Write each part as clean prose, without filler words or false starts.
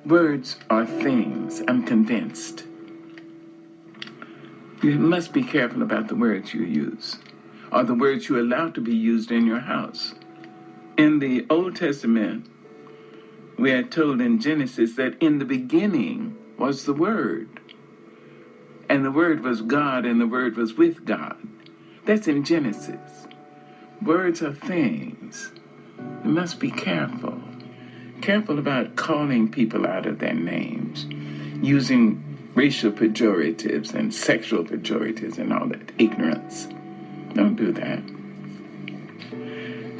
Words are things, I'm convinced. You must be careful about the words you use, or the words you allow to be used in your house. In the Old Testament, we are told in Genesis that in the beginning was the Word, and the Word was God, and the Word was with God. That's in Genesis. Words are things. You must be careful. Careful about calling people out of their names, using racial pejoratives and sexual pejoratives and all that ignorance. Don't do that.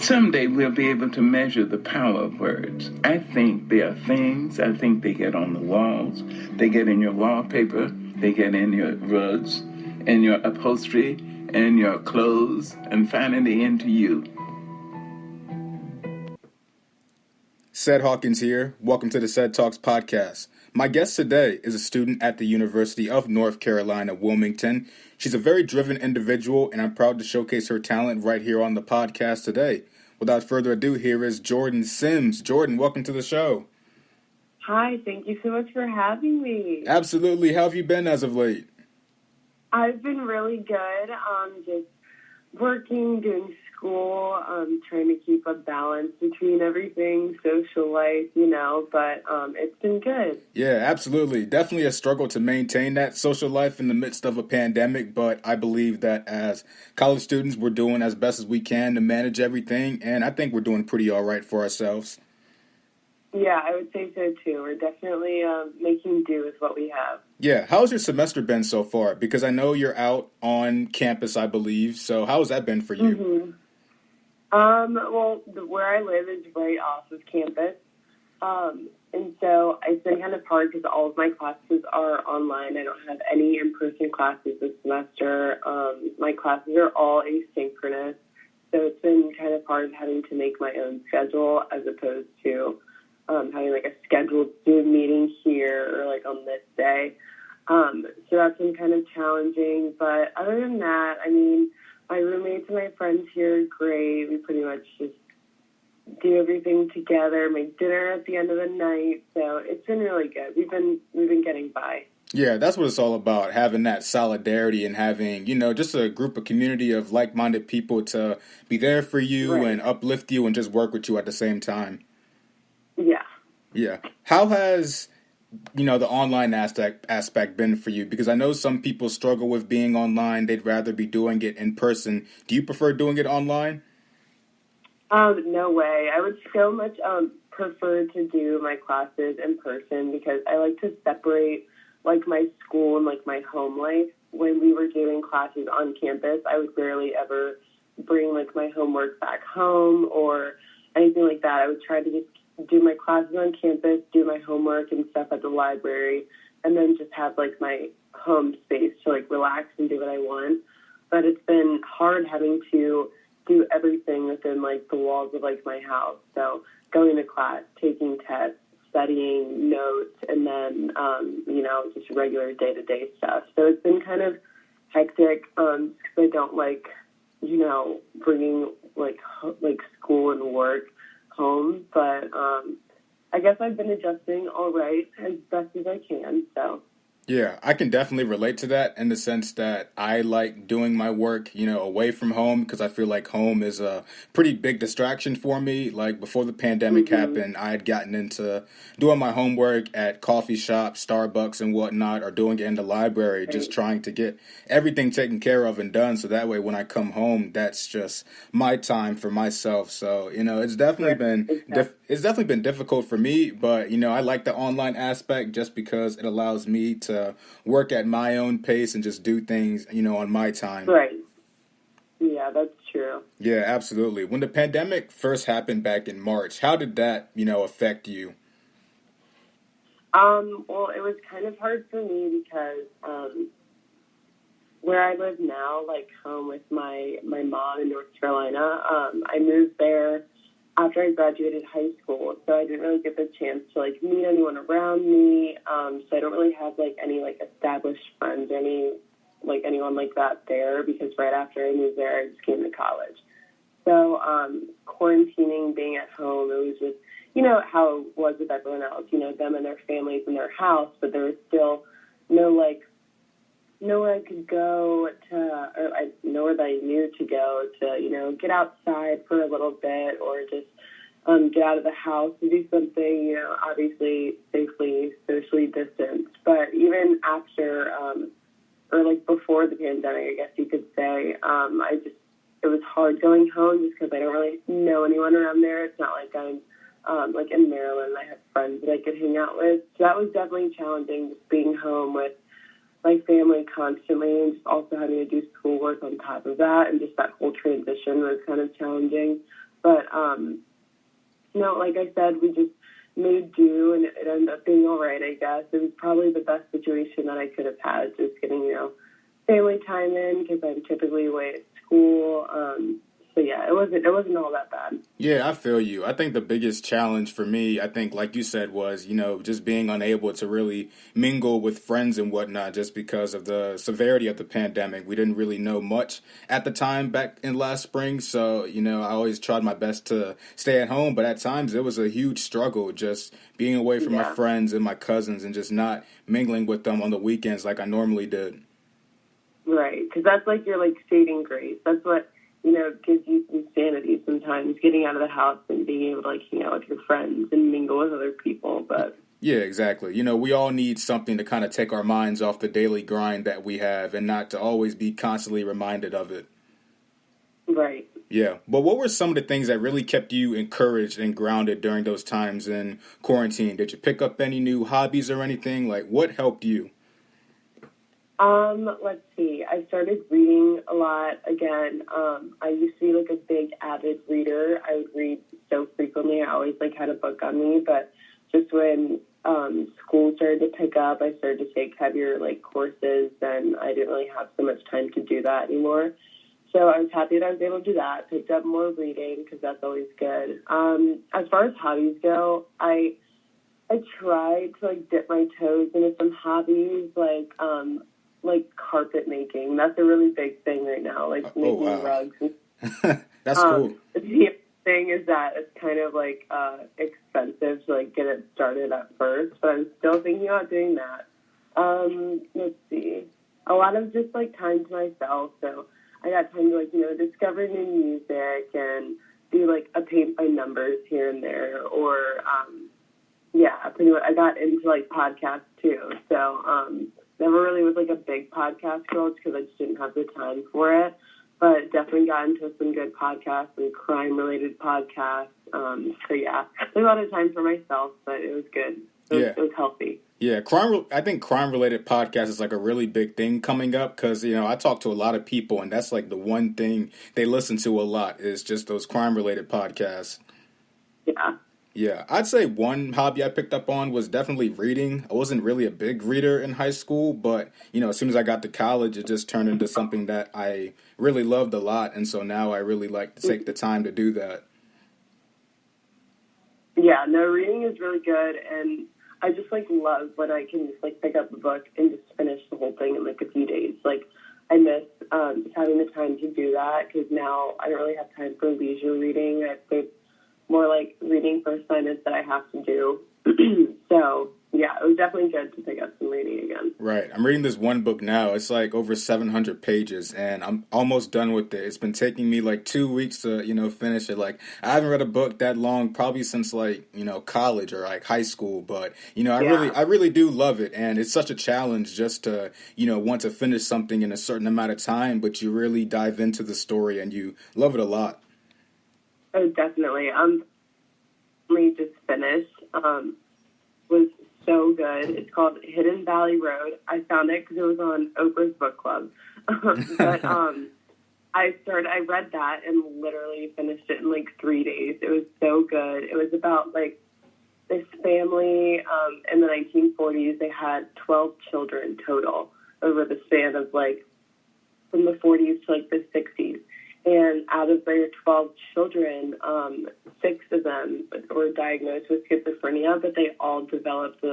Someday we'll be able to measure the power of words. I think they are things. I think they get on the walls. They get in your wallpaper. They get in your rugs, in your upholstery, in your clothes, and finally into you. Ced Hawkins here. Welcome to the CedTalks Podcast. My guest today is a student at the University of North Carolina, Wilmington. She's a very driven individual, and I'm proud to showcase her talent right here on the podcast today. Without further ado, here is Jordan Sims. Jordan, welcome to the show. Hi, thank you so much for having me. Absolutely. How have you been as of late? I've been really good. Just working, doing school, trying to keep a balance between everything, social life, but it's been good. Yeah, absolutely. Definitely a struggle to maintain that social life in the midst of a pandemic, but I believe that as college students, we're doing as best as we can to manage everything, and I think we're doing pretty all right for ourselves. Yeah, I would say so too. We're definitely making do with what we have. Yeah, how's your semester been so far? Because I know you're out on campus, I believe, so how has that been for you? Mm-hmm. Well, where I live is right off of campus, and so it's been kind of hard because all of my classes are online. I don't have any in-person classes this semester. My classes are all asynchronous, so it's been kind of hard having to make my own schedule as opposed to having like a scheduled Zoom meeting here or like on this day. So that's been kind of challenging, but other than that, I mean, my roommates and my friends here are great. We pretty much just do everything together, make dinner at the end of the night. So it's been really good. We've been getting by. Yeah, that's what it's all about, having that solidarity and having, just a group of community of like-minded people to be there for you and uplift you and just work with you at the same time. Yeah. Yeah. How has the online aspect been for you? Because I know some people struggle with being online. They'd rather be doing it in person. Do you prefer doing it online? No way. I would so much prefer to do my classes in person because I like to separate like my school and like my home life. When we were doing classes on campus, I would rarely ever bring like my homework back home or anything like that. I would try to just do my classes on campus, do my homework and stuff at the library, and then just have like my home space to like relax and do what I want. But it's been hard having to do everything within like the walls of like my house. So going to class, taking tests, studying notes, and then, just regular day-to-day stuff. So it's been kind of hectic because I don't like, bringing like school and work home, but I guess I've been adjusting all right as best as I can, so. Yeah, I can definitely relate to that in the sense that I like doing my work, away from home because I feel like home is a pretty big distraction for me. Like before the pandemic happened, I had gotten into doing my homework at coffee shops, Starbucks and whatnot, or doing it in the library, just trying to get everything taken care of and done. So that way when I come home, that's just my time for myself. So, it's definitely been difficult for me, but, I like the online aspect just because it allows me to work at my own pace and just do things, on my time. Right. Yeah, that's true. Yeah, absolutely. When the pandemic first happened back in March, how did that, affect you? Well, it was kind of hard for me because where I live now, like home with my mom in North Carolina, I moved there after I graduated high school, so I didn't really get the chance to like meet anyone around me. So I don't really have like any like established friends or anyone like that there because right after I moved there, I just came to college. So quarantining, being at home, it was just, you know, how it was with everyone else, you know, them and their families in their house, but there was still no, like, nowhere I could go to, or nowhere that I knew to go to, you know, get outside for a little bit or just get out of the house and do something, you know, obviously safely, socially distanced. But even after, or like before the pandemic, I guess you could say, it was hard going home just because I don't really know anyone around there. It's not like I'm like in Maryland, I have friends that I could hang out with. So that was definitely challenging, just being home with my family constantly and just also having to do schoolwork on top of that. And just that whole transition was kind of challenging. But, you know, like I said, we just made do and it ended up being all right, I guess. It was probably the best situation that I could have had, just getting, you know, family time in because I'm typically away at school. So yeah, it wasn't all that bad. Yeah, I feel you. I think the biggest challenge for me, I think, like you said, was, you know, just being unable to really mingle with friends and whatnot just because of the severity of the pandemic. We didn't really know much at the time back in last spring. So, you know, I always tried my best to stay at home. But at times it was a huge struggle just being away from my friends and my cousins and just not mingling with them on the weekends like I normally did. Right, because that's like your, like, saving grace. That's what, you know, gives you some sanity sometimes, getting out of the house and being able to, like, hang out with your friends and mingle with other people. But yeah, exactly. You know, we all need something to kind of take our minds off the daily grind that we have and not to always be constantly reminded of it. Right. Yeah. But what were some of the things that really kept you encouraged and grounded during those times in quarantine? Did you pick up any new hobbies or anything? Like, what helped you? Let's see. I started reading a lot again. I used to be like a big avid reader. I would read so frequently. I always like had a book on me, but just when school started to pick up, I started to take heavier like courses, and I didn't really have so much time to do that anymore. So I was happy that I was able to do that. Picked up more reading because that's always good. As far as hobbies go, I tried to like dip my toes into some hobbies like carpet making. That's a really big thing right now, like making rugs. That's cool. The thing is that it's kind of like expensive to like get it started at first, but I'm still thinking about doing that. Let's see. A lot of just like time to myself, so I got time to like, you know, discover new music and do like a paint by numbers here and there, or pretty much I got into like podcasts too. So never really was like a big podcast girl because I just didn't have the time for it, but definitely got into some good podcasts and crime-related podcasts. So yeah, there's a lot of time for myself, but it was good. It was healthy. Yeah, I think crime-related podcasts is like a really big thing coming up because, you know, I talk to a lot of people and that's like the one thing they listen to a lot is just those crime-related podcasts. Yeah. Yeah, I'd say one hobby I picked up on was definitely reading. I wasn't really a big reader in high school, but, you know, as soon as I got to college, it just turned into something that I really loved a lot. And so now I really like to take the time to do that. Yeah, no, reading is really good. And I just, like, love when I can just, like, pick up a book and just finish the whole thing in, like, a few days. Like, I miss just having the time to do that because now I don't really have time for leisure reading. It's more like reading for assignments that I have to do. So, yeah, it was definitely good to pick up some reading again. Right. I'm reading this one book now. It's like over 700 pages, and I'm almost done with it. It's been taking me like 2 weeks to, you know, finish it. Like, I haven't read a book that long probably since, like, you know, college or, like, high school. But, you know, I really do love it, and it's such a challenge just to, you know, want to finish something in a certain amount of time, but you really dive into the story, and you love it a lot. Oh, definitely. We just finished. Was so good. It's called Hidden Valley Road. I found it because it was on Oprah's book club. But I read that and literally finished it in like 3 days. It was so good. It was about like this family in the 1940s. They had 12 children total over the span of like from the 40s to like the 60s. And out of their 12 children, 6 of them were diagnosed with schizophrenia, but they all developed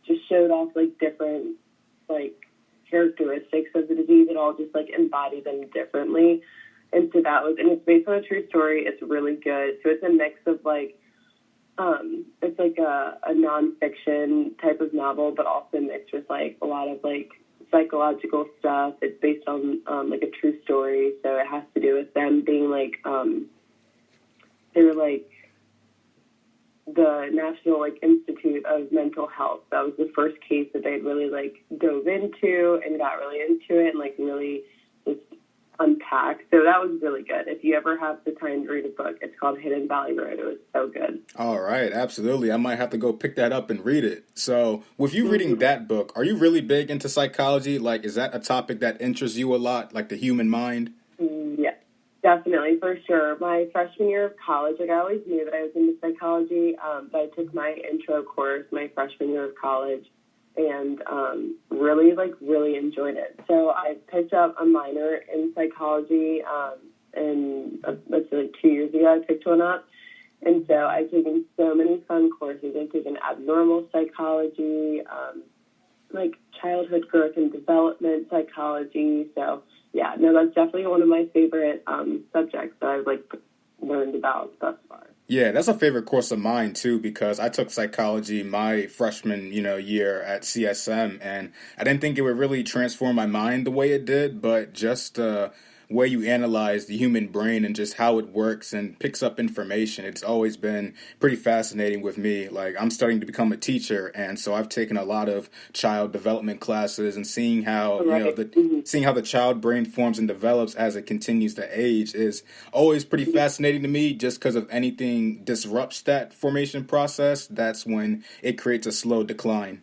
just showed off like different like characteristics of the disease. It all just like embodied them differently. And so and it's based on a true story. It's really good. So it's a mix of like, it's like a nonfiction type of novel, but also mixed with like a lot of like psychological stuff. It's based on like a true story. So it has to do with them being like, they were like the National like Institute of Mental Health. That was the first case that they really like dove into and got really into it and like really just unpack. So that was really good. If you ever have the time to read a book, it's called Hidden Valley Road. It was so good. All right, absolutely. I might have to go pick that up and read it. So with you reading that book, are you really big into psychology? Like, is that a topic that interests you a lot, like the human mind? Yes, definitely, for sure. My freshman year of college, like I always knew that I was into psychology, but I took my intro course my freshman year of college and really enjoyed it. So I picked up a minor in psychology, and let's say like 2 years ago I picked one up. And so I've taken so many fun courses. I've taken abnormal psychology, like childhood growth and development psychology. So yeah, no, that's definitely one of my favorite subjects that I've like learned about thus far. Yeah, that's a favorite course of mine too, because I took psychology my freshman, year at CSM, and I didn't think it would really transform my mind the way it did, but just where you analyze the human brain and just how it works and picks up information. It's always been pretty fascinating with me. Like, I'm starting to become a teacher, and so I've taken a lot of child development classes and seeing how seeing how the child brain forms and develops as it continues to age is always pretty fascinating to me. Just because of anything disrupts that formation process, that's when it creates a slow decline.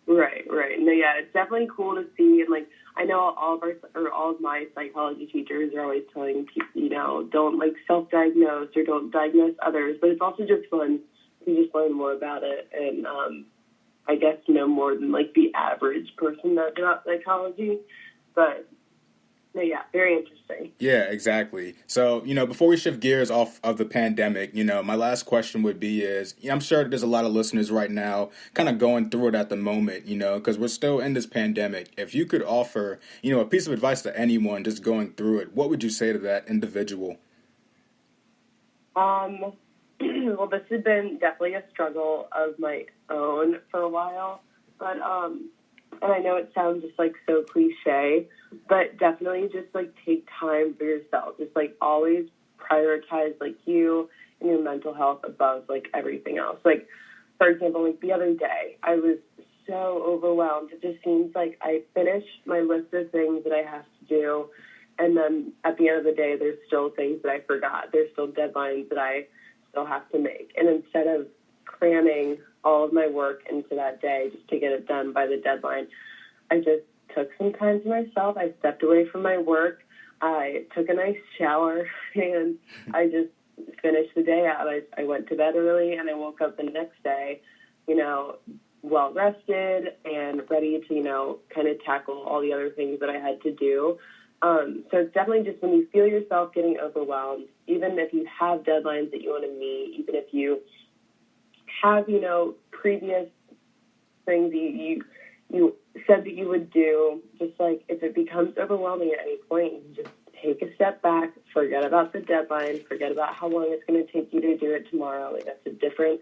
Right. No, yeah, it's definitely cool to see, and like I know all of my psychology teachers are always telling people, don't like self-diagnose or don't diagnose others, but it's also just fun to just learn more about it and I guess know more than like the average person knows about psychology. But no, yeah, very interesting. Yeah, exactly. So, before we shift gears off of the pandemic, my last question would be I'm sure there's a lot of listeners right now kind of going through it at the moment, because we're still in this pandemic. If you could offer, a piece of advice to anyone just going through it, what would you say to that individual? Well, this has been definitely a struggle of my own for a while, but and I know it sounds just like so cliche, but definitely just like take time for yourself. Just like always prioritize like you and your mental health above like everything else. Like, for example, like the other day, I was so overwhelmed. It just seems like I finished my list of things that I have to do, and then at the end of the day, there's still things that I forgot. There's still deadlines that I still have to make. And instead of cramming all of my work into that day just to get it done by the deadline, I just took some time to myself. I stepped away from my work. I took a nice shower, and I just finished the day out. I went to bed early, and I woke up the next day, well rested and ready to, kind of tackle all the other things that I had to do. So it's definitely just when you feel yourself getting overwhelmed, even if you have deadlines that you want to meet, even if you have, previous things you said that you would do, just like if it becomes overwhelming at any point, you just take a step back, forget about the deadline, forget about how long it's going to take you to do it tomorrow. Like, that's a different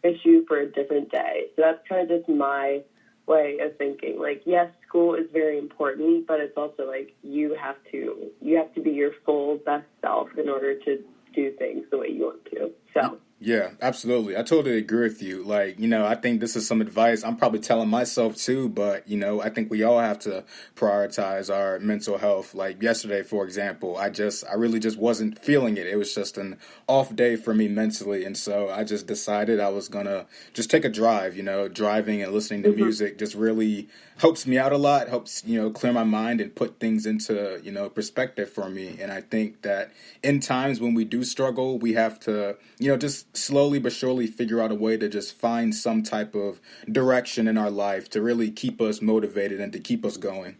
issue for a different day. So that's kind of just my way of thinking. Like, yes, school is very important, but it's also like you have to be your full best self in order to do things the way you want to. So yeah, absolutely. I totally agree with you. Like, I think this is some advice I'm probably telling myself too, but, I think we all have to prioritize our mental health. Like yesterday, for example, I really just wasn't feeling it. It was just an off day for me mentally. And so I just decided I was going to just take a drive, driving and listening to music just really helps me out a lot, helps, clear my mind and put things into, perspective for me. And I think that in times when we do struggle, we have to, just slowly but surely figure out a way to just find some type of direction in our life to really keep us motivated and to keep us going.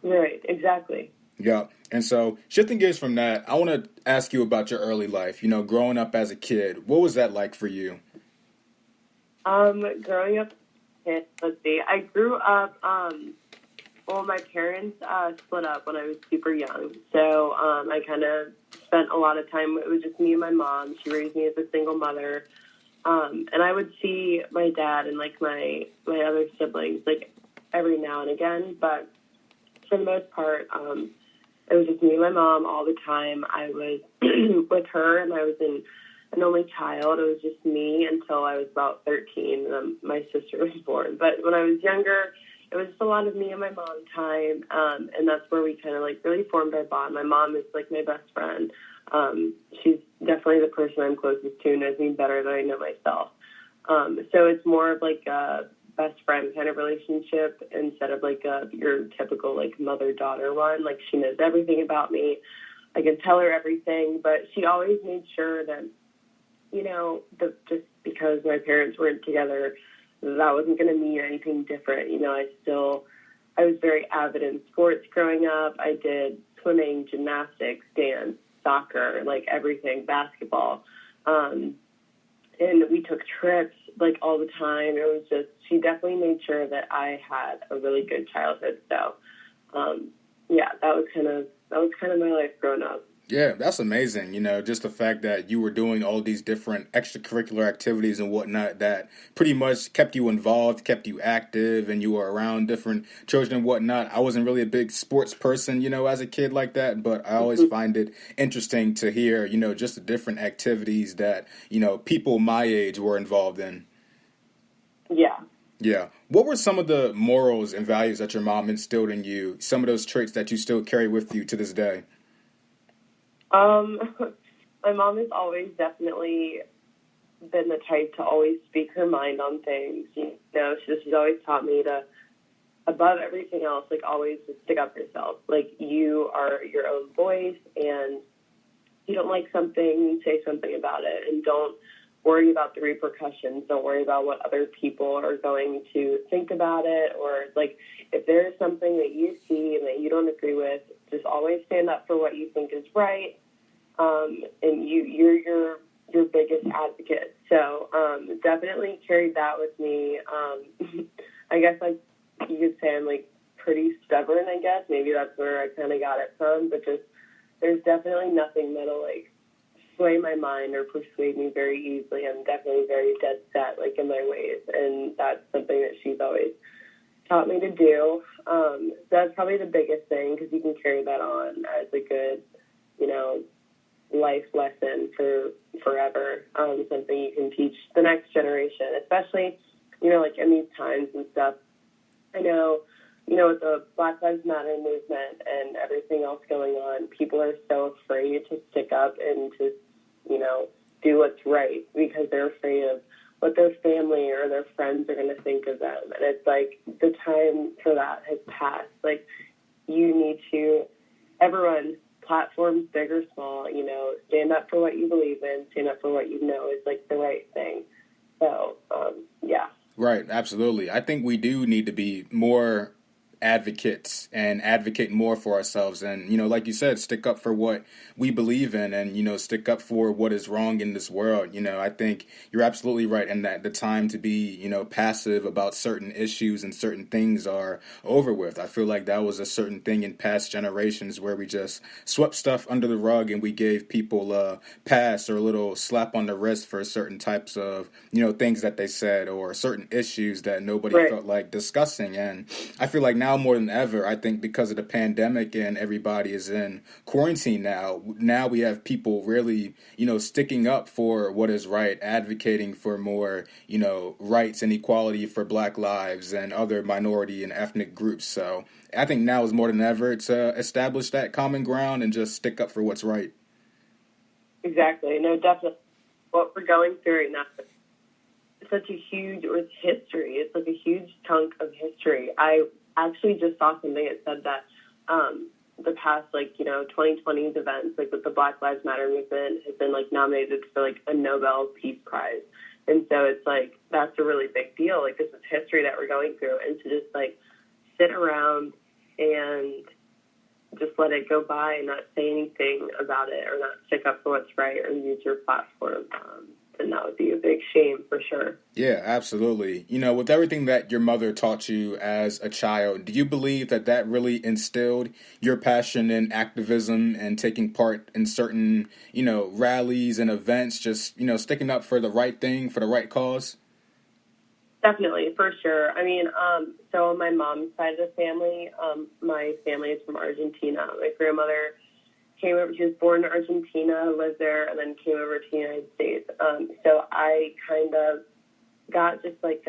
Right, exactly. Yeah. And so shifting gears from that, I want to ask you about your early life, growing up as a kid. What was that like for you? Growing up, let's see, I grew up Well, my parents split up when I was super young, so I kind of spent a lot of time. It was just me and my mom. She raised me as a single mother, and I would see my dad and like my other siblings like every now and again, but for the most part, it was just me and my mom all the time. I was with her, and I was an only child. It was just me until I was about 13, and then my sister was born. But when I was younger, it was just a lot of me and my mom time, and that's where we kind of like really formed our bond. My mom is like my best friend. She's definitely the person I'm closest to, knows me better than I know myself. So it's more of like a best friend kind of relationship instead of like your typical like mother-daughter one. Like she knows everything about me. I can tell her everything, but she always made sure that, you know, just because my parents weren't together, that wasn't going to mean anything different. You know, I was very avid in sports growing up. I did swimming, gymnastics, dance, soccer, like everything, basketball. And we took trips like all the time. It was just, she definitely made sure that I had a really good childhood. So, yeah, that was kind of my life growing up. Yeah, that's amazing. You know, just the fact that you were doing all these different extracurricular activities and whatnot that pretty much kept you involved, kept you active, and you were around different children and whatnot. I wasn't really a big sports person, you know, as a kid like that, but I always find it interesting to hear, you know, just the different activities that, you know, people my age were involved in. Yeah. Yeah. What were some of the morals and values that your mom instilled in you, some of those traits that you still carry with you to this day? My mom has always definitely been the type to always speak her mind on things. You know, she's always taught me to, above everything else, like always just stick up for yourself. Like you are your own voice, and you don't like something, say something about it, and don't worry about the repercussions. Don't worry about what other people are going to think about it, or like if there's something that you see and that you don't agree with, just always stand up for what you think is right. And you're your biggest advocate. So definitely carried that with me. I guess like you could say I'm like pretty stubborn, I guess. Maybe that's where I kind of got it from. But just there's definitely nothing that'll like sway my mind or persuade me very easily. I'm definitely very dead set like in my ways. And that's something that she's always taught me to do. So that's probably the biggest thing, because you can carry that on as a good, you know, life lesson for forever, something you can teach the next generation, especially, you know, like in these times and stuff. I know, you know, with the Black Lives Matter movement and everything else going on, people are so afraid to stick up and to, you know, do what's right because they're afraid of what their family or their friends are going to think of them. And it's like the time for that has passed. Like, you need to, everyone, platforms big or small, you know, stand up for what you believe in, stand up for what you know is like the right thing. So, yeah. Right, absolutely. I think we do need to be more advocates and advocate more for ourselves, and, you know, like you said, stick up for what we believe in, and, you know, stick up for what is wrong in this world. You know, I think you're absolutely right in that the time to be, you know, passive about certain issues and certain things are over with. I feel like that was a certain thing in past generations where we just swept stuff under the rug and we gave people a pass or a little slap on the wrist for certain types of, you know, things that they said or certain issues that nobody Right. felt like discussing. And I feel like now more than ever, I think because of the pandemic and everybody is in quarantine now we have people really, you know, sticking up for what is right, advocating for more, you know, rights and equality for Black lives and other minority and ethnic groups. So I think now is more than ever to establish that common ground and just stick up for what's right. Exactly. No, definitely. What we're going through right now is such a huge, or it's history. It's like a huge chunk of history. I actually just saw something that said that the past, like, you know, 2020's events, like with the Black Lives Matter movement, has been, like, nominated for, like, a Nobel Peace Prize. And so it's, like, that's a really big deal. Like, this is history that we're going through. And to just, like, sit around and just let it go by and not say anything about it or not stick up for what's right or use your platform then that would be a big shame for sure. Yeah, absolutely. You know, with everything that your mother taught you as a child, do you believe that that really instilled your passion in activism and taking part in certain, you know, rallies and events, just, you know, sticking up for the right thing, for the right cause? Definitely, for sure. I mean, so on my mom's side of the family, my family is from Argentina. My grandmother came over, she was born in Argentina, lived there, and then came over to the United States. So I kind of got just like,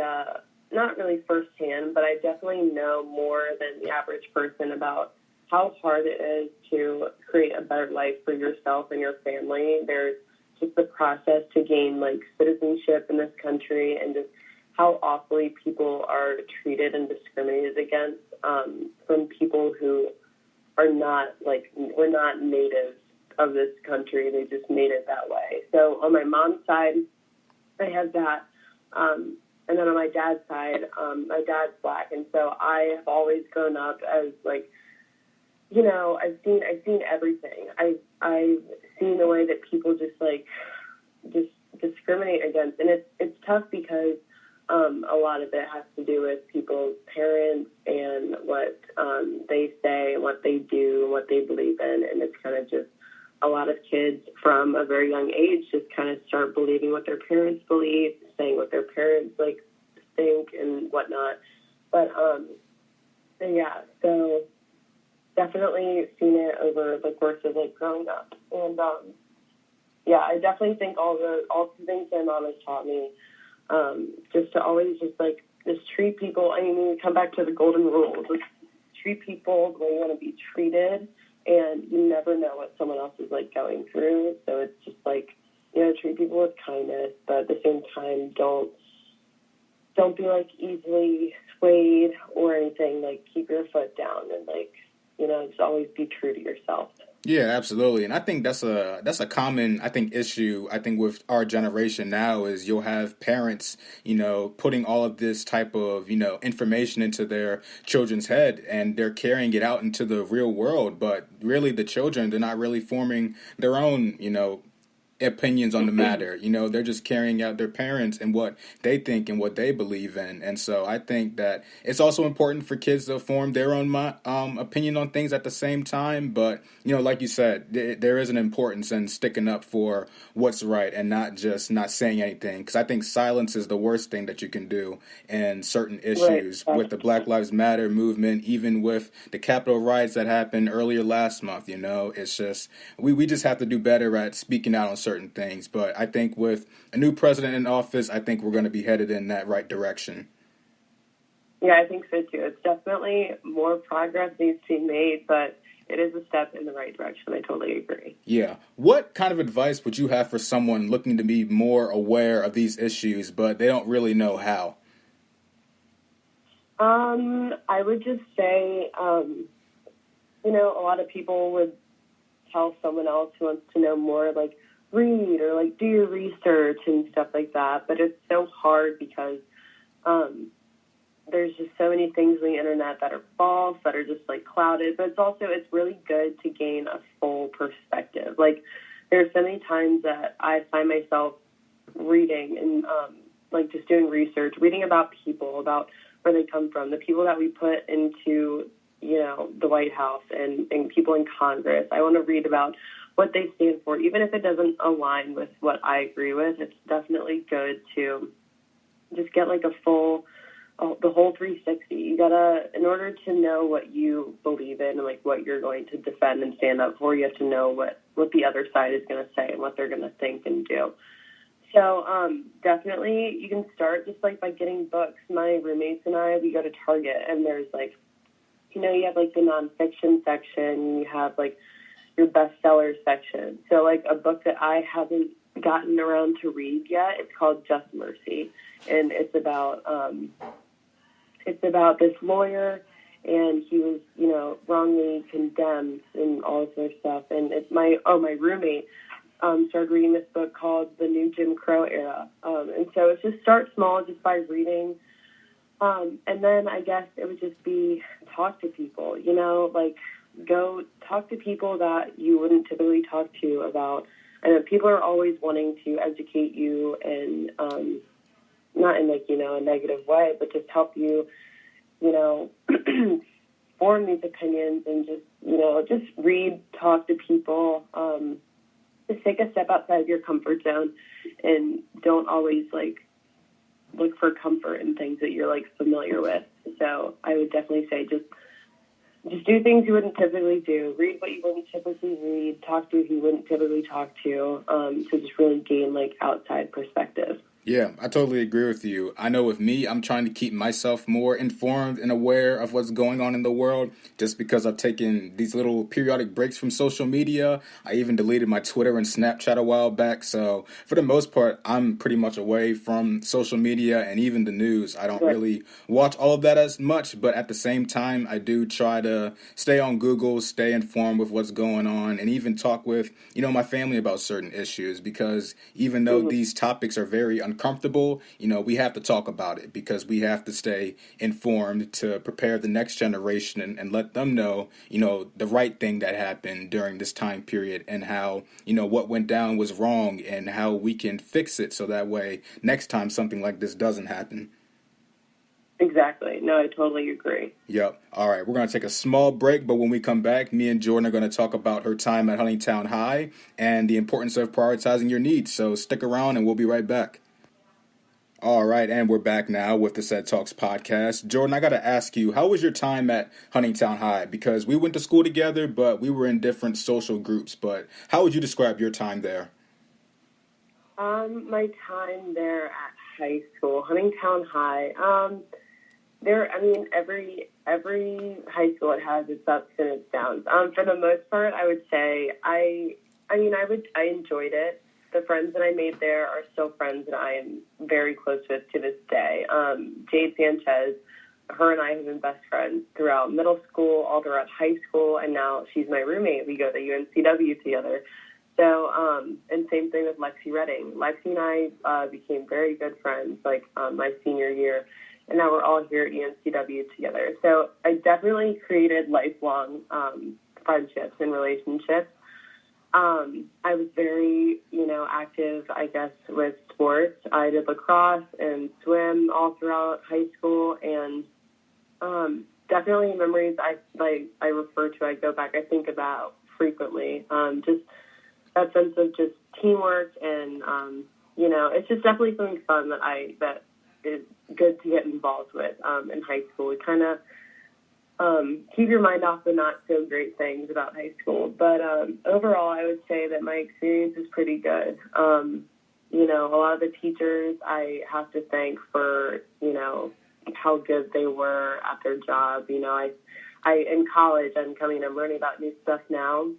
not really firsthand, but I definitely know more than the average person about how hard it is to create a better life for yourself and your family. There's just the process to gain like citizenship in this country, and just how awfully people are treated and discriminated against from people who are not, like, we're not natives of this country. They just made it that way. So on my mom's side, I have that. And then on my dad's side, my dad's Black. And so I have always grown up as, like, you know, I've seen everything. I've seen the way that people just discriminate against. And it's tough because a lot of it has to do with people's parents and what they say, what they do, what they believe in. And it's kind of just a lot of kids from a very young age just kind of start believing what their parents believe, saying what their parents like think and whatnot. But yeah, so definitely seen it over the course of like growing up. And yeah, I definitely think all the things my mom has taught me, just to always just treat people. I mean, we come back to the golden rule. Just treat people the way you want to be treated, and you never know what someone else is like going through. So it's just like, you know, treat people with kindness, but at the same time, don't be like easily swayed or anything. Like, keep your foot down and, like, you know, just always be true to yourself. Yeah, absolutely. And I think that's a common, I think, issue, I think, with our generation now is you'll have parents, you know, putting all of this type of, you know, information into their children's head, and they're carrying it out into the real world. But really the children, they're not really forming their own, you know, opinions on the matter. You know, they're just carrying out their parents and what they think and what they believe in. And so I think that it's also important for kids to form their own opinion on things at the same time. But, you know, like you said, there is an importance in sticking up for what's right and not just not saying anything. Because I think silence is the worst thing that you can do in certain issues, right, with the Black Lives Matter movement, even with the Capitol riots that happened earlier last month. You know, it's just we just have to do better at speaking out on certain things. But I think with a new president in office, I think we're going to be headed in that right direction. Yeah, I think so too. It's definitely more progress needs to be made, but it is a step in the right direction. I totally agree. Yeah. What kind of advice would you have for someone looking to be more aware of these issues, but they don't really know how? I would just say, you know, a lot of people would tell someone else who wants to know more, like, read or like do your research and stuff like that. But it's so hard because there's just so many things on the internet that are false, that are just like clouded. But it's really good to gain a full perspective. Like, there's so many times that I find myself reading and like just doing research, reading about people, about where they come from, the people that we put into, you know, the White House and people in Congress. I want to read about what they stand for, even if it doesn't align with what I agree with. It's definitely good to just get like the whole 360. You gotta, in order to know what you believe in and like what you're going to defend and stand up for, you have to know what the other side is going to say and what they're going to think and do. So definitely you can start just like by getting books. My roommates and I, we go to Target, and there's like, you know, you have like the nonfiction section, you have like your bestsellers section. So like a book that I haven't gotten around to read yet, it's called Just Mercy, and it's about this lawyer, and he was, you know, wrongly condemned and all this other stuff. And it's my roommate started reading this book called The New Jim Crow Era, and so it's just start small, just by reading. And then I guess it would just be talk to people, you know, like go talk to people that you wouldn't typically talk to about And people are always wanting to educate you and not in like, a negative way, but just help you, form these opinions and just read, talk to people, just take a step outside of your comfort zone and don't always look for comfort in things that you're familiar with. So I would definitely say just do things you wouldn't typically do, read what you wouldn't typically read, talk to who you wouldn't typically talk to just really gain outside perspective. Yeah, I totally agree with you. I know with me, I'm trying to keep myself more informed and aware of what's going on in the world just because I've taken these little periodic breaks from social media. I even deleted my Twitter and Snapchat a while back. So for the most part, I'm pretty much away from social media and even the news. I don't really watch all of that as much, but at the same time, I do try to stay on Google, stay informed with what's going on, and even talk with, my family about certain issues because even though these topics are very uncomfortable, we have to talk about it because we have to stay informed to prepare the next generation and let them know, the right thing that happened during this time period and how, what went down was wrong and how we can fix it so that way next time something like this doesn't happen. Exactly. No, I totally agree. Yep. All right. We're going to take a small break, but when we come back, me and Jordan are going to talk about her time at Huntingtown High and the importance of prioritizing your needs. So stick around and we'll be right back. All right, and we're back now with the CedTalks Podcast. Jordan, I got to ask you, how was your time at Huntingtown High? Because we went to school together, but we were in different social groups. But how would you describe your time there? My time there at high school, Huntingtown High, every high school, it has its ups and its downs. For the most part, I would say I enjoyed it. The friends that I made there are still friends that I am very close with to this day. Jade Sanchez, her and I have been best friends throughout middle school, all throughout high school, and now she's my roommate. We go to UNCW together. So, and same thing with Lexi Redding. Lexi and I became very good friends, my senior year, and now we're all here at UNCW together. So I definitely created lifelong friendships and relationships. I was very, active, I guess, with sports. I did lacrosse and swim all throughout high school, and definitely memories I refer to, I go back, I think about frequently. Just that sense of just teamwork and, it's just definitely something fun that is good to get involved with in high school. We kind of keep your mind off the not so great things about high school. But overall, I would say that my experience is pretty good. A lot of the teachers I have to thank for, how good they were at their job. I in college, I'm learning about new stuff now.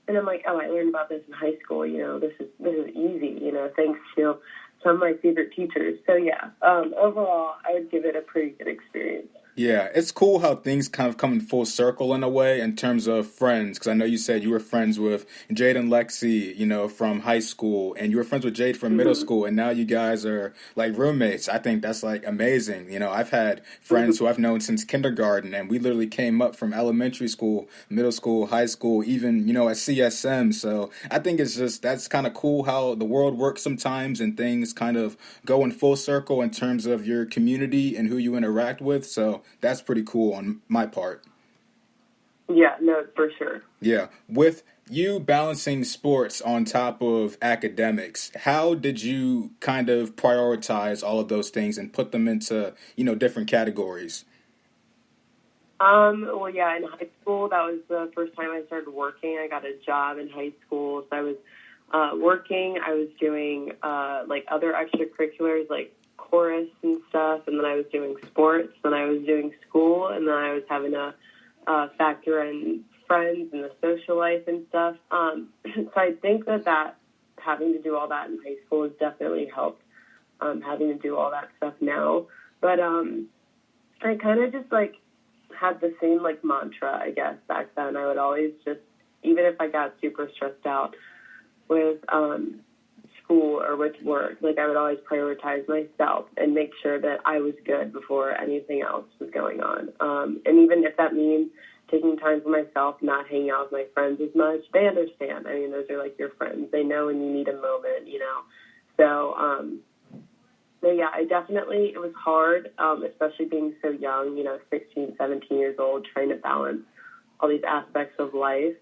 And I'm like, I learned about this in high school. This is easy, thanks to some of my favorite teachers. So yeah, overall, I would give it a pretty good experience. Yeah, it's cool how things kind of come in full circle in a way in terms of friends. Because I know you said you were friends with Jade and Lexi, from high school, and you were friends with Jade from middle school, and now you guys are like roommates. I think that's amazing. I've had friends who I've known since kindergarten, and we literally came up from elementary school, middle school, high school, even, at CSM. So I think that's kind of cool how the world works sometimes and things kind of go in full circle in terms of your community and who you interact with. So that's pretty cool on my part. Yeah, no, for sure. Yeah. With you balancing sports on top of academics, how did you kind of prioritize all of those things and put them into, different categories? Well, yeah, in high school, that was the first time I started working. I got a job in high school, so I was working. I was doing, other extracurriculars, like chorus and stuff, and then I was doing sports, then I was doing school, and then I was having to factor in friends and the social life and stuff. So I think that having to do all that in high school has definitely helped, having to do all that stuff now. But I kind of just had the same mantra, I guess, back then. I would always just, even if I got super stressed out with school or with work, I would always prioritize myself and make sure that I was good before anything else was going on. And even if that means taking time for myself, not hanging out with my friends as much. They understand. I mean, those are like your friends. They know when you need a moment, you know. So yeah, it was hard, especially being so young, you know, 16, 17 years old, trying to balance all these aspects of life.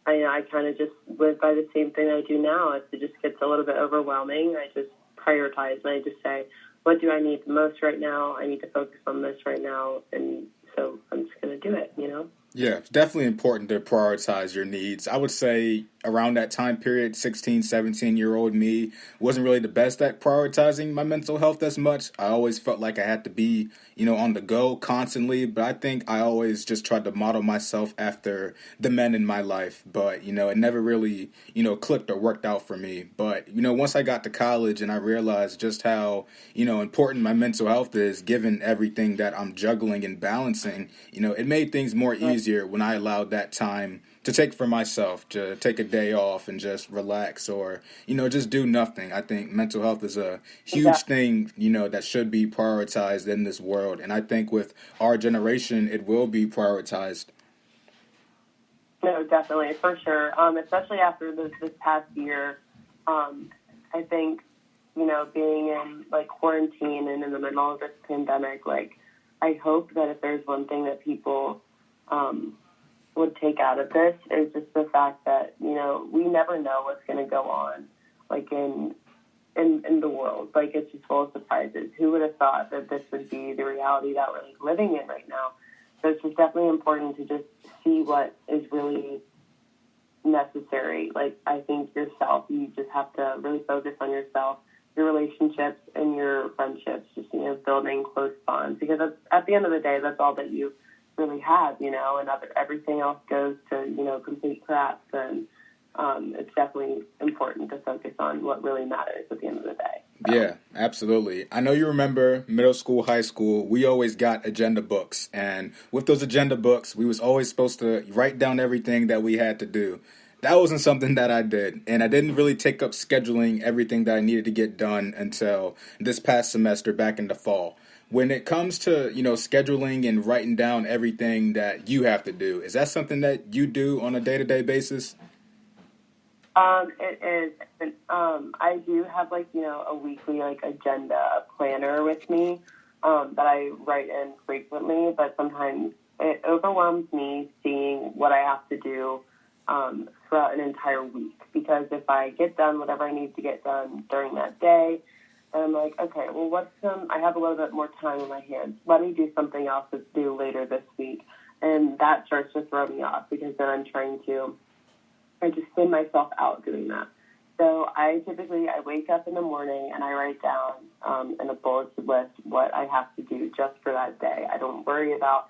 I kind of just live by the same thing I do now. If it just gets a little bit overwhelming, I just prioritize and I just say, what do I need the most right now? I need to focus on this right now. And so I'm just going to do it, you know? Yeah, it's definitely important to prioritize your needs. I would say around that time period, 16, 17-year-old me wasn't really the best at prioritizing my mental health as much. I always felt like I had to be, you know, on the go constantly. But I think I always just tried to model myself after the men in my life. But, you know, it never really, you know, clicked or worked out for me. But, you know, once I got to college and I realized just how, you know, important my mental health is, given everything that I'm juggling and balancing, you know, it made things more easier when I allowed that time to take for myself, to take a day off and just relax or, you know, just do nothing. I think mental health is a huge thing, you know, that should be prioritized in this world. And I think with our generation, it will be prioritized. No, definitely, for sure. Especially after this past year, I think, you know, being in, like, quarantine and in the middle of this pandemic, like, I hope that if there's one thing that people would take out of this is just the fact that, you know, we never know what's going to go on, like, in the world. Like, it's just full of surprises. Who would have thought that this would be the reality that we're, like, living in right now? So it's just definitely important to just see what is really necessary. Like, I think yourself, you just have to really focus on yourself, your relationships and your friendships, just, you know, building close bonds, because at the end of the day, that's all that you really have, you know, and everything else goes to, you know, complete crap. And it's definitely important to focus on what really matters at the end of the day. So. Yeah, absolutely. I know you remember middle school, high school, we always got agenda books. And with those agenda books, we was always supposed to write down everything that we had to do. That wasn't something that I did. And I didn't really take up scheduling everything that I needed to get done until this past semester back in the fall. When it comes to, you know, scheduling and writing down everything that you have to do, is that something that you do on a day-to-day basis? It is. I do have, like, you know, a weekly, like, agenda planner with me that I write in frequently, but sometimes it overwhelms me seeing what I have to do throughout an entire week, because if I get done whatever I need to get done during that day, and I'm like, okay, well, I have a little bit more time on my hands. Let me do something else to do later this week. And that starts to throw me off, because then I just spin myself out doing that. So I wake up in the morning and I write down in a bulleted list what I have to do just for that day. I don't worry about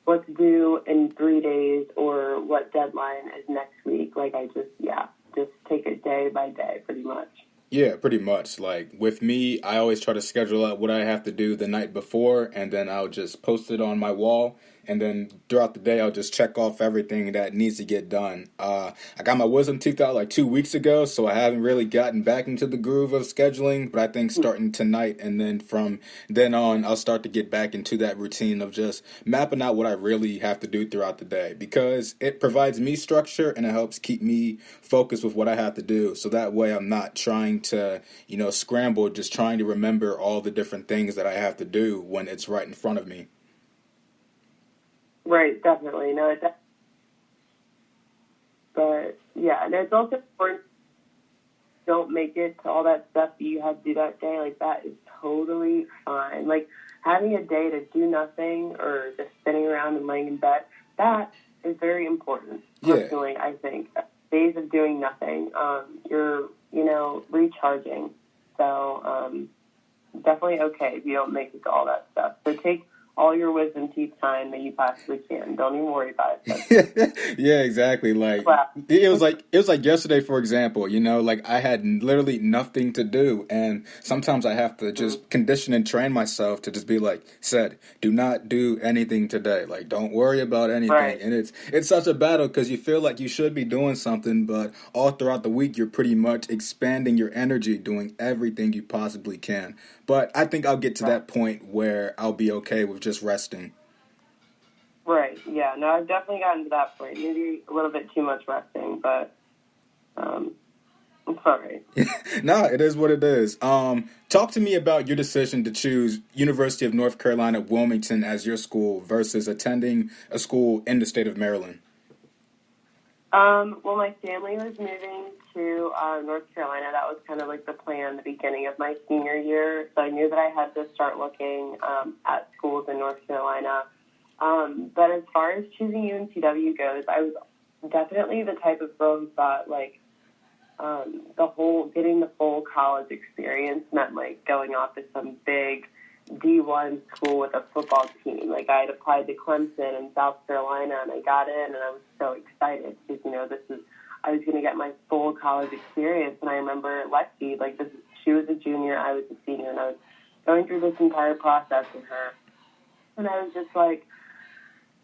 what to do in 3 days or what deadline is next week. Like, I just take it day by day pretty much. Yeah, pretty much. Like, with me, I always try to schedule out what I have to do the night before, and then I'll just post it on my wall. And then throughout the day, I'll just check off everything that needs to get done. I got my wisdom teeth out like 2 weeks ago, so I haven't really gotten back into the groove of scheduling. But I think starting tonight and then from then on, I'll start to get back into that routine of just mapping out what I really have to do throughout the day, because it provides me structure and it helps keep me focused with what I have to do. So that way I'm not trying to, you know, scramble, just trying to remember all the different things that I have to do when it's right in front of me. Right, definitely. No, but yeah, and it's also important. Don't make it to all that stuff that you have to do that day. Like, that is totally fine. Like, having a day to do nothing or just sitting around and laying in bed, that is very important. Personally, I think days of doing nothing, you're, you know, recharging. So definitely okay if you don't make it to all that stuff. So take all your wisdom teeth time that you possibly can. Don't even worry about it. Yeah, exactly. Like, it was like yesterday, for example, you know, like, I had literally nothing to do, and sometimes I have to just condition and train myself to just be like, do not do anything today. Like, don't worry about anything. Right. And it's such a battle, because you feel like you should be doing something, but all throughout the week you're pretty much expanding your energy, doing everything you possibly can. But I think I'll get to that point where I'll be okay with just resting. Right, yeah. No, I've definitely gotten to that point. Maybe a little bit too much resting, but it's all right. No, it is what it is. Talk to me about your decision to choose University of North Carolina, Wilmington as your school versus attending a school in the state of Maryland. Well, my family was moving to North Carolina. That was kind of like the plan at the beginning of my senior year. So I knew that I had to start looking at schools in North Carolina. But as far as choosing UNCW goes, I was definitely the type of girl who thought, like, getting the full college experience meant, like, going off to some big D1 school with a football team. Like, I had applied to Clemson in South Carolina, and I got in, and I was so excited because, I was going to get my full college experience. And I remember Lexi, she was a junior, I was a senior, and I was going through this entire process with her. And I was just like,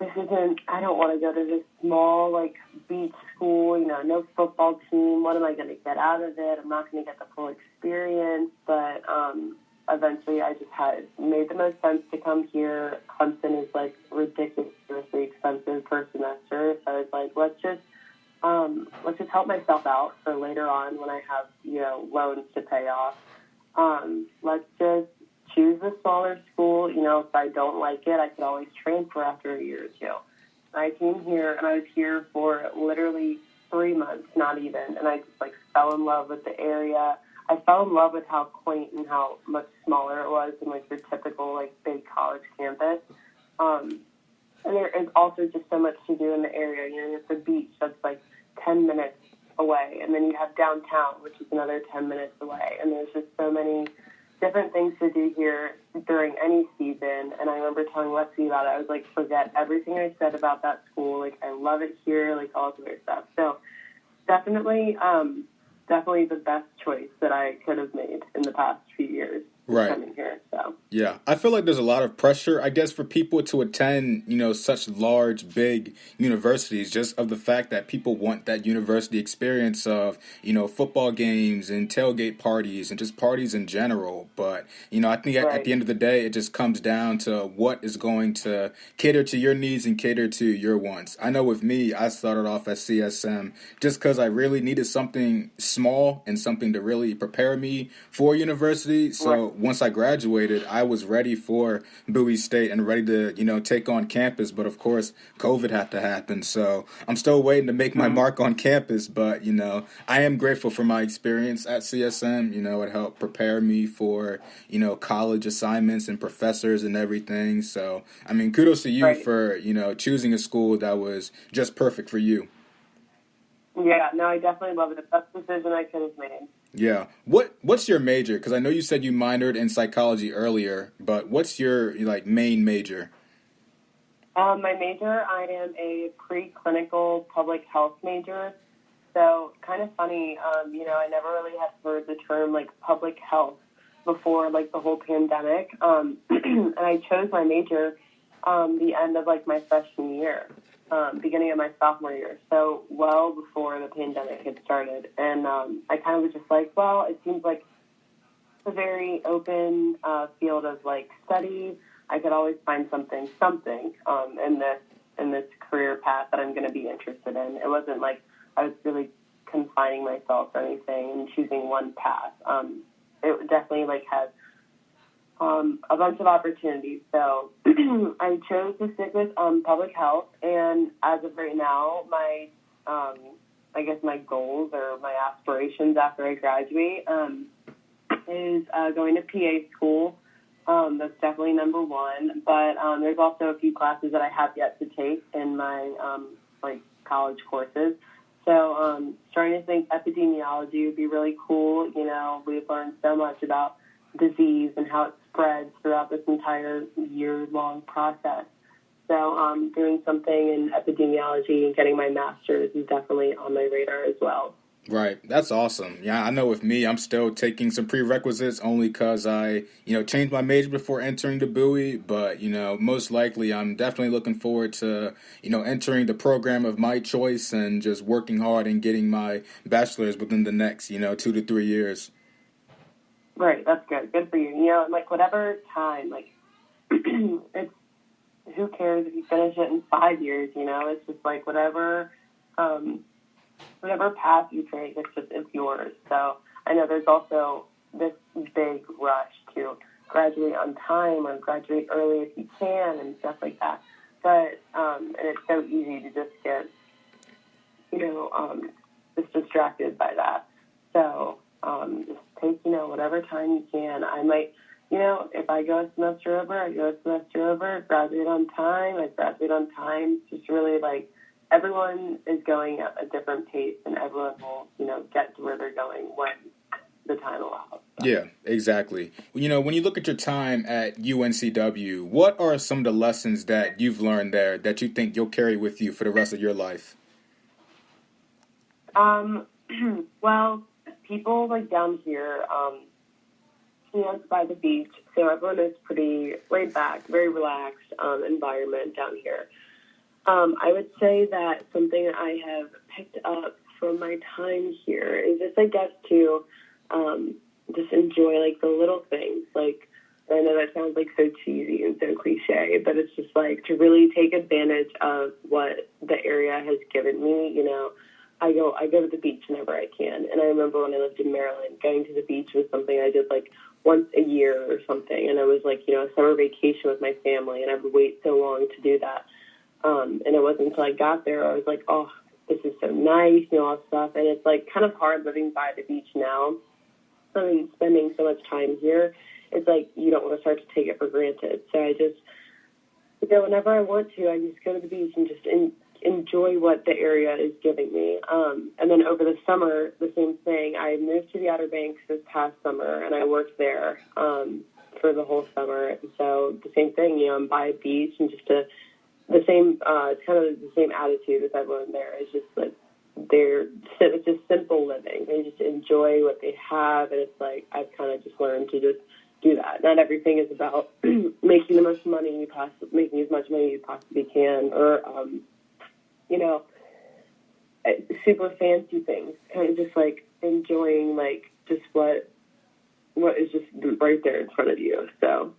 I don't want to go to this small, beach school, no football team. What am I going to get out of it? I'm not going to get the full experience. But eventually I just made the most sense to come here. Clemson is, ridiculously expensive per semester. So I was like, let's just help myself out for later on when I have, loans to pay off. Let's just choose a smaller school. If I don't like it, I could always transfer after a year or two. I came here, and I was here for literally 3 months, not even, and I just, fell in love with the area. I fell in love with how quaint and how much smaller it was than, your typical, big college campus. And there is also just so much to do in the area. You have the beach that's, 10 minutes away, and then you have downtown, which is another 10 minutes away, and there's just so many different things to do here during any season. And I remember telling Lexi about it. I was like, forget everything I said about that school. I love it here, all this other stuff. So definitely the best choice that I could have made in the past few years. Right. Coming here, so. Yeah, I feel like there's a lot of pressure, I guess, for people to attend, such large, big universities, just of the fact that people want that university experience of, football games and tailgate parties and just parties in general. But, I think at the end of the day, it just comes down to what is going to cater to your needs and cater to your wants. I know with me, I started off at CSM just because I really needed something small and something to really prepare me for university. So once I graduated, I was ready for Bowie State and ready to, take on campus. But of course, COVID had to happen. So I'm still waiting to make my mark on campus. But, I am grateful for my experience at CSM. It helped prepare me for, college assignments and professors and everything. So, kudos to you for, choosing a school that was just perfect for you. Yeah, no, I definitely love it. The best decision I could have made. Yeah. What's your major? Because I know you said you minored in psychology earlier, but what's your main major? My major, I am a preclinical public health major. So kind of funny, I never really had heard the term public health before the whole pandemic. And I chose my major the end of my freshman year. Beginning of my sophomore year, so well before the pandemic had started. And I kind of was just well, it seems like a very open field of study. I could always find something in this career path that I'm going to be interested in. It wasn't I was really confining myself or anything and choosing one path. It definitely had a bunch of opportunities. So I chose to stick with public health, and as of right now, my my goals or my aspirations after I graduate is going to PA school. That's definitely number one, but there's also a few classes that I have yet to take in my college courses. So starting to think epidemiology would be really cool. We've learned so much about disease and how it spreads throughout this entire year-long process. So doing something in epidemiology and getting my master's is definitely on my radar as well. Right. That's awesome. Yeah, I know with me, I'm still taking some prerequisites only because I, changed my major before entering the Bowie. But, most likely I'm definitely looking forward to, entering the program of my choice and just working hard and getting my bachelor's within the next, 2 to 3 years. Right. That's good. Good for you. Whatever time, it's who cares if you finish it in 5 years, you know? It's just like whatever path you take, it's yours. So I know there's also this big rush to graduate on time or graduate early if you can and stuff like that. But, and it's so easy to just get, just distracted by that. So, just take, whatever time you can. I might, if I go a semester over, I go a semester over, graduate on time, I graduate on time. It's just really like everyone is going at a different pace and everyone will, get to where they're going when the time allows. So. Yeah, exactly. When you look at your time at UNCW, what are some of the lessons that you've learned there that you think you'll carry with you for the rest of your life? Well, people like down here, it's by the beach, so everyone is pretty laid back, very relaxed environment down here. I would say that something that I have picked up from my time here is just, I guess, to just enjoy, like, the little things. Like, I know that sounds, like, so cheesy and so cliche, but it's just, like, to really take advantage of what the area has given me, I go to the beach whenever I can. And I remember when I lived in Maryland, going to the beach was something I did, like, once a year or something. And I was, like, a summer vacation with my family, and I would wait so long to do that. And it wasn't until I got there I was like, oh, this is so nice, all that stuff. And it's, like, kind of hard living by the beach now. I mean, spending so much time here, it's like you don't want to start to take it for granted. So I just, whenever I want to, I just go to the beach and just enjoy what the area is giving me. And then over the summer, the same thing. I moved to the Outer Banks this past summer, and I worked there for the whole summer. And so the same thing, I'm by a beach, and just the same, it's kind of the same attitude with everyone there. It's just like it's just simple living. They just enjoy what they have, and it's like I've kind of just learned to just do that. Not everything is about making the most money making as much money as you possibly can, or super fancy things. Kind of just like enjoying like just what is just right there in front of you. So.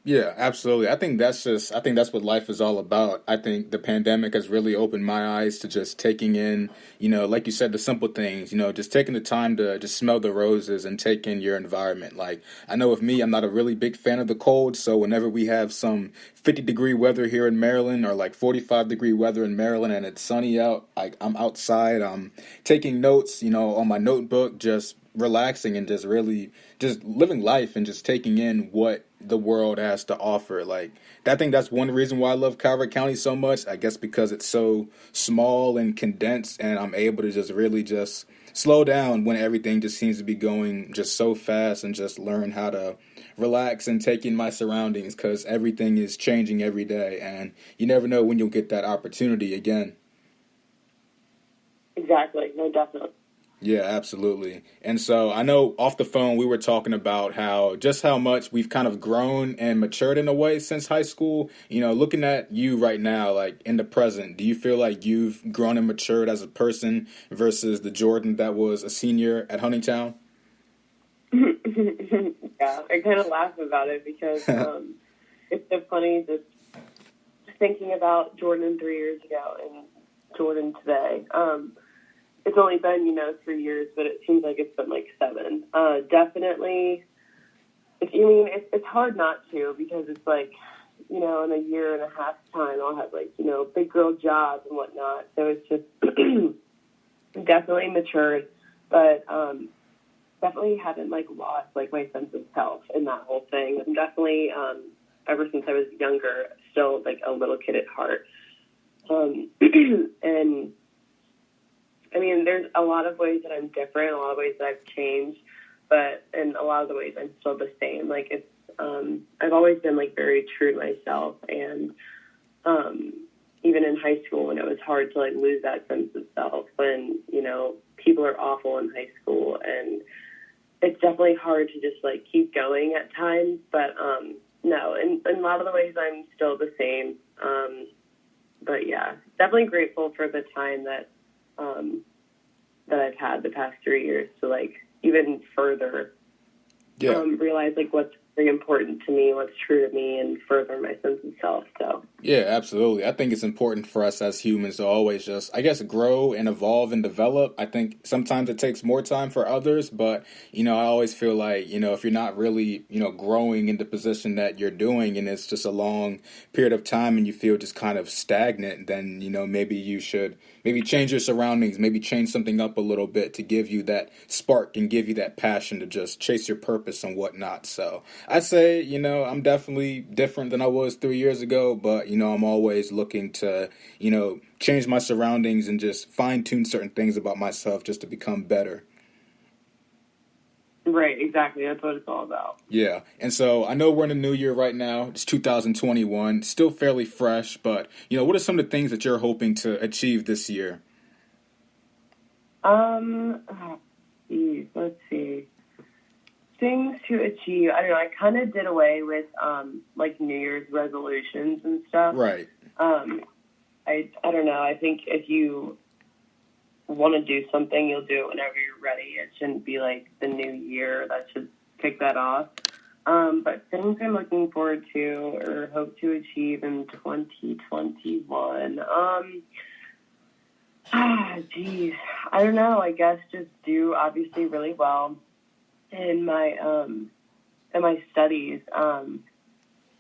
Yeah, absolutely. I think that's what life is all about. I think the pandemic has really opened my eyes to just taking in, like you said, the simple things, just taking the time to just smell the roses and take in your environment. Like, I know with me, I'm not a really big fan of the cold. So whenever we have some 50-degree weather here in Maryland or like 45-degree weather in Maryland and it's sunny out, I'm outside, I'm taking notes, on my notebook, just relaxing and just really just living life and just taking in what the world has to offer. Like, I think that's one reason why I love Calvert County so much, I guess, because it's so small and condensed, and I'm able to just really just slow down when everything just seems to be going just so fast, and just learn how to relax and take in my surroundings, because everything is changing every day, and you never know when you'll get that opportunity again. Exactly. No, definitely. Yeah, absolutely. And so I know off the phone we were talking about how much we've kind of grown and matured in a way since high school. Looking at you right now, like in the present, do you feel like you've grown and matured as a person versus the Jordan that was a senior at Huntingtown? Yeah, I kind of laugh about it because it's so funny just thinking about Jordan 3 years ago and Jordan today. It's only been, 3 years, but it seems like it's been like 7. Definitely, it's hard not to, because it's like, in a year and a half time, I'll have like, big girl jobs and whatnot. So it's just definitely matured, but definitely haven't like lost like my sense of self in that whole thing. I'm definitely, ever since I was younger, still like a little kid at heart. And there's a lot of ways that I'm different, a lot of ways that I've changed, but in a lot of the ways I'm still the same. Like it's, I've always been like very true to myself, and even in high school when it was hard to like lose that sense of self, when people are awful in high school, and it's definitely hard to just like keep going at times. But no, in a lot of the ways I'm still the same. But yeah, definitely grateful for the time that I've had the past 3 years to like even further realize like what's very important to me, what's true to me, and further my sense of self. So Yeah, absolutely. I think it's important for us as humans to always just, I guess, grow and evolve and develop. I think sometimes it takes more time for others, but, I always feel like, if you're not really, growing in the position that you're doing and it's just a long period of time and you feel just kind of stagnant, then, maybe you should maybe change your surroundings, maybe change something up a little bit to give you that spark and give you that passion to just chase your purpose and whatnot. So I'd say, I'm definitely different than I was 3 years ago, but, I'm always looking to, change my surroundings and just fine tune certain things about myself just to become better. Right, exactly. That's what it's all about. Yeah. And so I know we're in the new year right now. It's 2021, still fairly fresh, but, what are some of the things that you're hoping to achieve this year? Let's see. Things to achieve. I don't know. I kind of did away with, New Year's resolutions and stuff. Right. I don't know. I think if you want to do something, you'll do it whenever you're ready. It shouldn't be like the new year that should kick that off. But things I'm looking forward to or hope to achieve in 2021. I don't know. I guess just do obviously really well in my studies.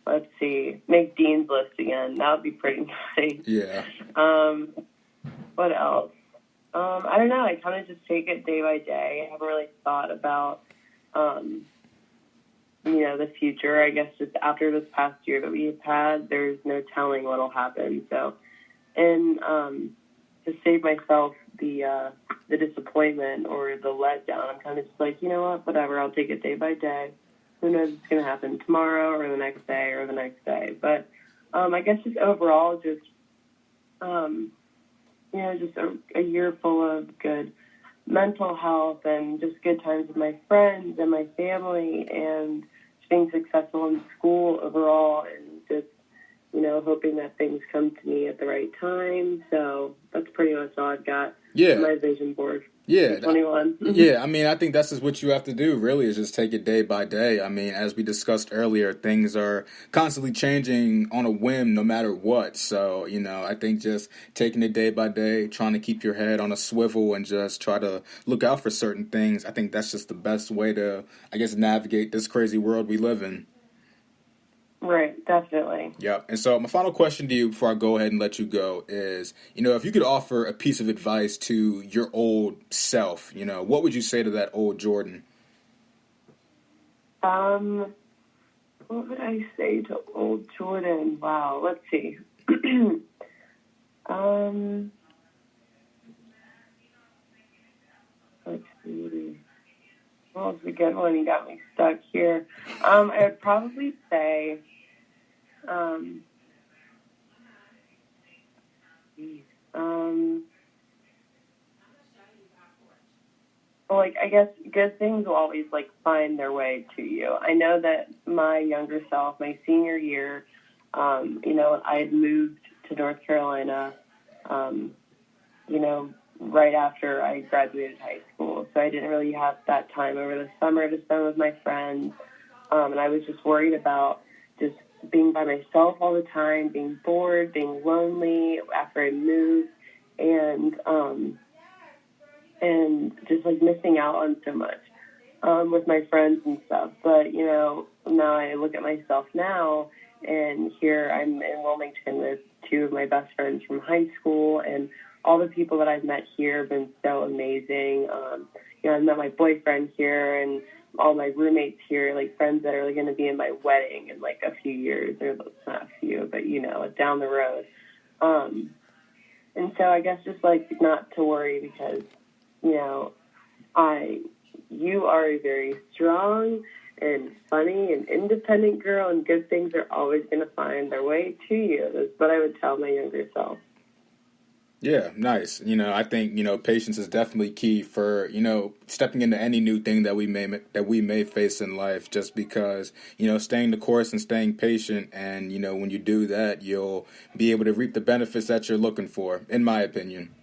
Let's see, make Dean's List again. That would be pretty nice. Yeah. What else? I don't know. I kind of just take it day by day. I haven't really thought about, the future. I guess just after this past year that we've had, there's no telling what'll happen. So, and to save myself the disappointment or the letdown, I'm kind of just like, you know what, whatever. I'll take it day by day. Who knows what's going to happen tomorrow or the next day or the next day. But I guess just overall, just just a year full of good mental health and just good times with my friends and my family and being successful in school overall and just, hoping that things come to me at the right time. So that's pretty much all I've got on my vision board. Yeah. 21. Yeah, I think that's just what you have to do, really, is just take it day by day. As we discussed earlier, things are constantly changing on a whim no matter what. So, I think just taking it day by day, trying to keep your head on a swivel and just try to look out for certain things, I think that's just the best way to, navigate this crazy world we live in. Right, definitely. Yep. And so my final question to you before I go ahead and let you go is, if you could offer a piece of advice to your old self, what would you say to that old Jordan? What would I say to old Jordan? Wow, let's see. Let's see. Well, it's a good one. You got me stuck here. I would probably say, I guess good things will always, find their way to you. I know that my younger self, my senior year, I had moved to North Carolina, right after I graduated high school. So I didn't really have that time over the summer to spend with my friends. And I was just worried about just being by myself all the time, being bored, being lonely after I moved, and just missing out on so much with my friends and stuff. But, now I look at myself now, and here I'm in Wilmington with two of my best friends from high school, and all the people that I've met here have been so amazing. I've met my boyfriend here and all my roommates here, friends that are going to be in my wedding in a few years, or not a few, but down the road. And so I guess just not to worry because, you are a very strong and funny and independent girl, and good things are always going to find their way to you. That's what I would tell my younger self. Yeah, nice. I think, patience is definitely key for, stepping into any new thing that we may face in life, just because, staying the course and staying patient. And, when you do that, you'll be able to reap the benefits that you're looking for, in my opinion.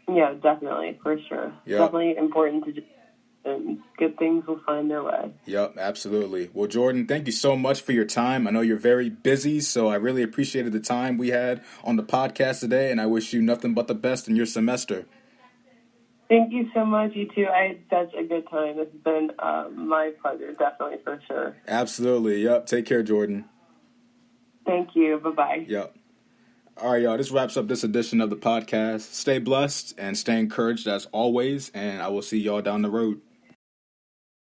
Yeah, definitely, for sure. Yep. Definitely important to just and good things will find their way. Yep, absolutely. Well, Jordan, thank you so much for your time. I know you're very busy, so I really appreciated the time we had on the podcast today, and I wish you nothing but the best in your semester. Thank you so much, you too. I had such a good time. It's been my pleasure, definitely, for sure. Absolutely. Yep. Take care, Jordan. Thank you. Bye-bye. Yep. All right, y'all. This wraps up this edition of the podcast. Stay blessed and stay encouraged as always, and I will see y'all down the road.